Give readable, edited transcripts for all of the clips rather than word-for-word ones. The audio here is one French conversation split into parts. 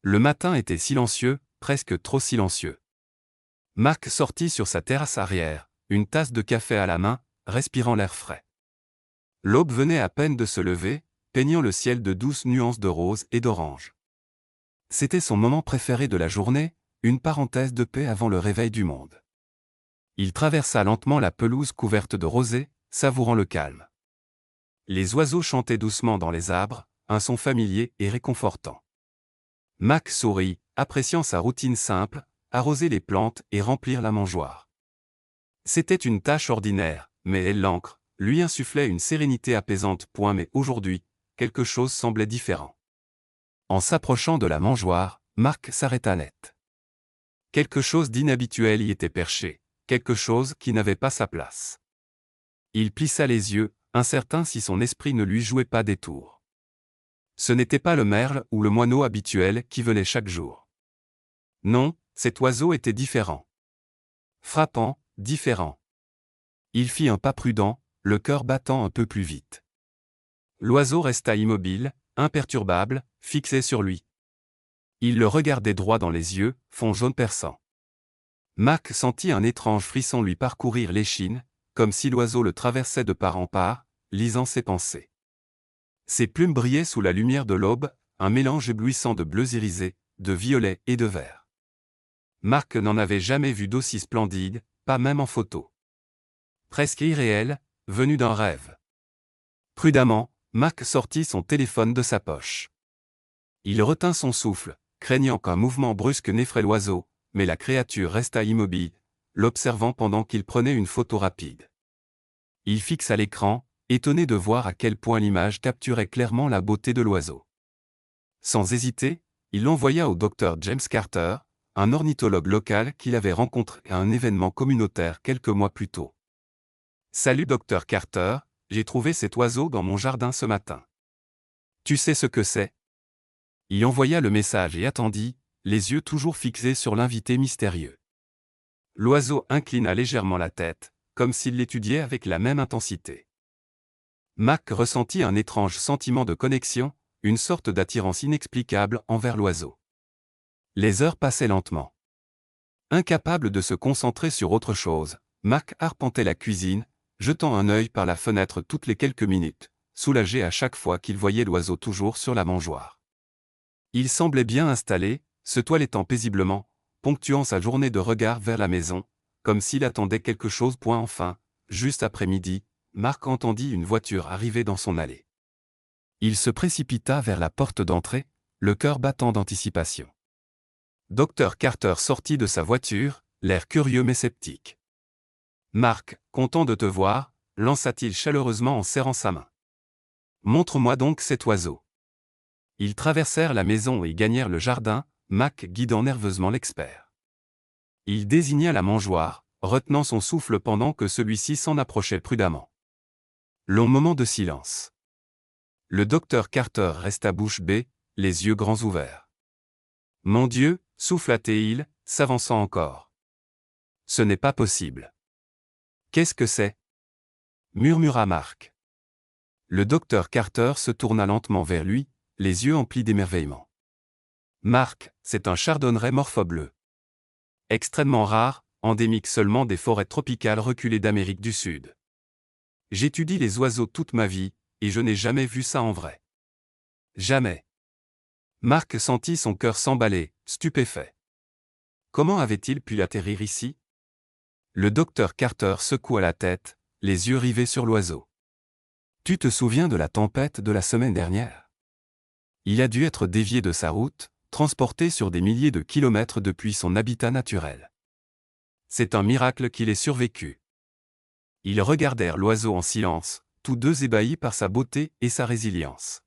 Le matin était silencieux, presque trop silencieux. Marc sortit sur sa terrasse arrière, une tasse de café à la main, respirant l'air frais. L'aube venait à peine de se lever, peignant le ciel de douces nuances de rose et d'orange. C'était son moment préféré de la journée, une parenthèse de paix avant le réveil du monde. Il traversa lentement la pelouse couverte de rosée, savourant le calme. Les oiseaux chantaient doucement dans les arbres, un son familier et réconfortant. Mac sourit, appréciant sa routine simple, arroser les plantes et remplir la mangeoire. C'était une tâche ordinaire, mais elle l'ancre, lui insufflait une sérénité apaisante. Mais aujourd'hui, quelque chose semblait différent. En s'approchant de la mangeoire, Marc s'arrêta net. Quelque chose d'inhabituel y était perché, quelque chose qui n'avait pas sa place. Il plissa les yeux, incertain si son esprit ne lui jouait pas des tours. Ce n'était pas le merle ou le moineau habituel qui venait chaque jour. Non, cet oiseau était différent. Frappant, différent. Il fit un pas prudent, le cœur battant un peu plus vite. L'oiseau resta immobile, imperturbable, fixé sur lui. Il le regardait droit dans les yeux, fond jaune perçant. Mac sentit un étrange frisson lui parcourir l'échine, comme si l'oiseau le traversait de part en part, lisant ses pensées. Ses plumes brillaient sous la lumière de l'aube, un mélange éblouissant de bleus irisés, de violets et de verts. Marc n'en avait jamais vu d'aussi splendide, pas même en photo. Presque irréel, venu d'un rêve. Prudemment, Marc sortit son téléphone de sa poche. Il retint son souffle, craignant qu'un mouvement brusque n'effraie l'oiseau, mais la créature resta immobile, l'observant pendant qu'il prenait une photo rapide. Il fixa l'écran, étonné de voir à quel point l'image capturait clairement la beauté de l'oiseau. Sans hésiter, il l'envoya au docteur James Carter, un ornithologue local qu'il avait rencontré à un événement communautaire quelques mois plus tôt. « Salut docteur Carter, j'ai trouvé cet oiseau dans mon jardin ce matin. Tu sais ce que c'est ?» Il envoya le message et attendit, les yeux toujours fixés sur l'invité mystérieux. L'oiseau inclina légèrement la tête, comme s'il l'étudiait avec la même intensité. Mac ressentit un étrange sentiment de connexion, une sorte d'attirance inexplicable envers l'oiseau. Les heures passaient lentement. Incapable de se concentrer sur autre chose, Mac arpentait la cuisine, jetant un œil par la fenêtre toutes les quelques minutes, soulagé à chaque fois qu'il voyait l'oiseau toujours sur la mangeoire. Il semblait bien installé, se toilettant paisiblement, ponctuant sa journée de regard vers la maison, comme s'il attendait quelque chose. Enfin, juste après midi, Marc entendit une voiture arriver dans son allée. Il se précipita vers la porte d'entrée, le cœur battant d'anticipation. Dr Carter sortit de sa voiture, l'air curieux mais sceptique. « Marc, content de te voir », lança-t-il chaleureusement en serrant sa main. « Montre-moi donc cet oiseau. » Ils traversèrent la maison et gagnèrent le jardin, Mac guidant nerveusement l'expert. Il désigna la mangeoire, retenant son souffle pendant que celui-ci s'en approchait prudemment. Long moment de silence. Le docteur Carter resta bouche bée, les yeux grands ouverts. « Mon Dieu » souffla-t-il, s'avançant encore. « Ce n'est pas possible. »« Qu'est-ce que c'est » murmura Marc. Le docteur Carter se tourna lentement vers lui, les yeux emplis d'émerveillement. « Marc, c'est un chardonneret morphobleu. Extrêmement rare, endémique seulement des forêts tropicales reculées d'Amérique du Sud. J'étudie les oiseaux toute ma vie, et je n'ai jamais vu ça en vrai. Jamais. » Marc sentit son cœur s'emballer, stupéfait. Comment avait-il pu atterrir ici? Le docteur Carter secoua la tête, les yeux rivés sur l'oiseau. Tu te souviens de la tempête de la semaine dernière? Il a dû être dévié de sa route, transporté sur des milliers de kilomètres depuis son habitat naturel. C'est un miracle qu'il ait survécu. Ils regardèrent l'oiseau en silence, tous deux ébahis par sa beauté et sa résilience.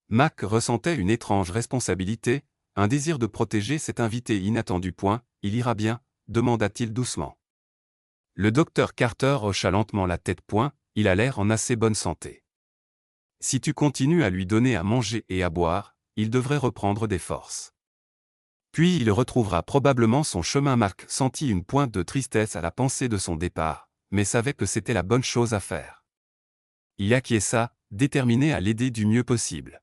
Mac ressentait une étrange responsabilité, un désir de protéger cet invité inattendu. Il ira bien, demanda-t-il doucement. Le docteur Carter hocha lentement la tête. Il a l'air en assez bonne santé. Si tu continues à lui donner à manger et à boire, il devrait reprendre des forces. Puis il retrouvera probablement son chemin. Mac sentit une pointe de tristesse à la pensée de son départ, mais savait que c'était la bonne chose à faire. Il acquiesça, déterminé à l'aider du mieux possible.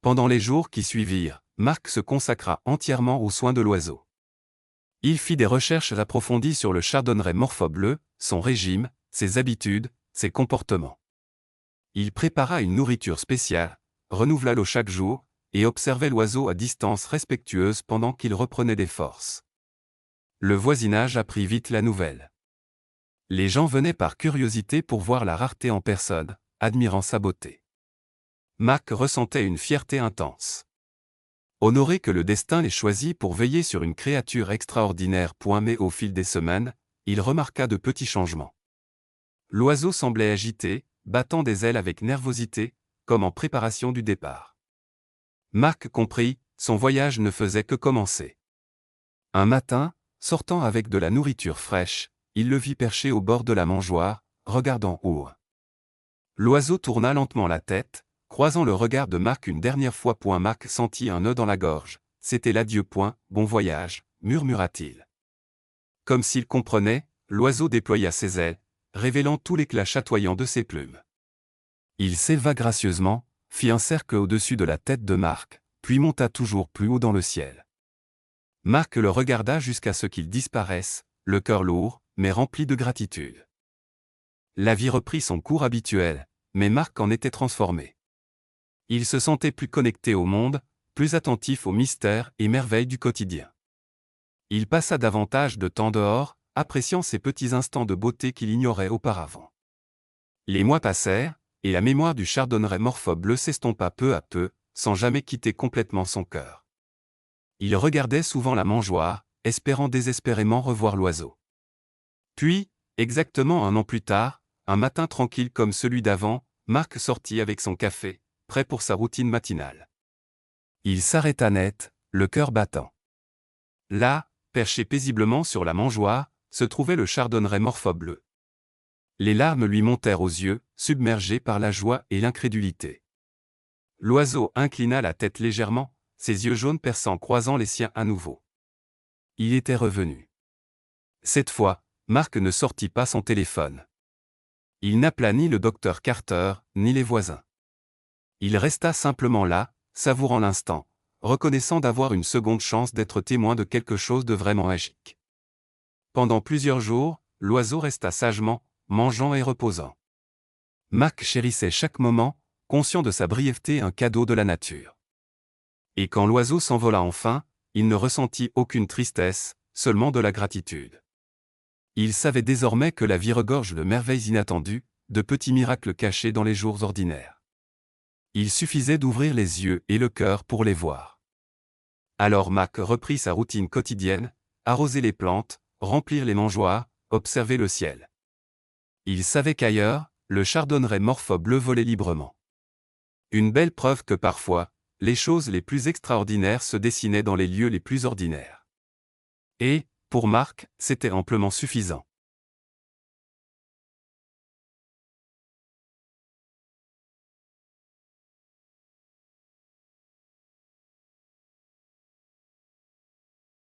Pendant les jours qui suivirent, Marc se consacra entièrement aux soins de l'oiseau. Il fit des recherches approfondies sur le chardonneret morpho-bleu, son régime, ses habitudes, ses comportements. Il prépara une nourriture spéciale, renouvela l'eau chaque jour, et observait l'oiseau à distance respectueuse pendant qu'il reprenait des forces. Le voisinage apprit vite la nouvelle. Les gens venaient par curiosité pour voir la rareté en personne, admirant sa beauté. Marc ressentait une fierté intense. Honoré que le destin l'ait choisi pour veiller sur une créature extraordinaire. Mais au fil des semaines, il remarqua de petits changements. L'oiseau semblait agité, battant des ailes avec nervosité, comme en préparation du départ. Marc comprit, son voyage ne faisait que commencer. Un matin, sortant avec de la nourriture fraîche, il le vit perché au bord de la mangeoire, regardant haut. L'oiseau tourna lentement la tête, croisant le regard de Marc une dernière fois. Marc sentit un nœud dans la gorge. C'était l'adieu. Bon voyage, murmura-t-il. Comme s'il comprenait, l'oiseau déploya ses ailes, révélant tout l'éclat chatoyant de ses plumes. Il s'éleva gracieusement, fit un cercle au-dessus de la tête de Marc, puis monta toujours plus haut dans le ciel. Marc le regarda jusqu'à ce qu'il disparaisse, le cœur lourd, mais rempli de gratitude. La vie reprit son cours habituel, mais Marc en était transformé. Il se sentait plus connecté au monde, plus attentif aux mystères et merveilles du quotidien. Il passa davantage de temps dehors, appréciant ces petits instants de beauté qu'il ignorait auparavant. Les mois passèrent, et la mémoire du chardonneret morpho-bleu s'estompa peu à peu, sans jamais quitter complètement son cœur. Il regardait souvent la mangeoire, espérant désespérément revoir l'oiseau. Puis, exactement un an plus tard, un matin tranquille comme celui d'avant, Marc sortit avec son café, prêt pour sa routine matinale. Il s'arrêta net, le cœur battant. Là, perché paisiblement sur la mangeoire, se trouvait le chardonneret morpho-bleu. Les larmes lui montèrent aux yeux, submergé par la joie et l'incrédulité. L'oiseau inclina la tête légèrement, ses yeux jaunes perçants croisant les siens à nouveau. Il était revenu. Cette fois, Marc ne sortit pas son téléphone. Il n'appela ni le docteur Carter, ni les voisins. Il resta simplement là, savourant l'instant, reconnaissant d'avoir une seconde chance d'être témoin de quelque chose de vraiment magique. Pendant plusieurs jours, l'oiseau resta sagement, mangeant et reposant. Marc chérissait chaque moment, conscient de sa brièveté, un cadeau de la nature. Et quand l'oiseau s'envola enfin, il ne ressentit aucune tristesse, seulement de la gratitude. Il savait désormais que la vie regorge de merveilles inattendues, de petits miracles cachés dans les jours ordinaires. Il suffisait d'ouvrir les yeux et le cœur pour les voir. Alors Marc reprit sa routine quotidienne, arroser les plantes, remplir les mangeoires, observer le ciel. Il savait qu'ailleurs, le chardonneret morpho-bleu volait librement. Une belle preuve que parfois, les choses les plus extraordinaires se dessinaient dans les lieux les plus ordinaires. Et, pour Marc, c'était amplement suffisant.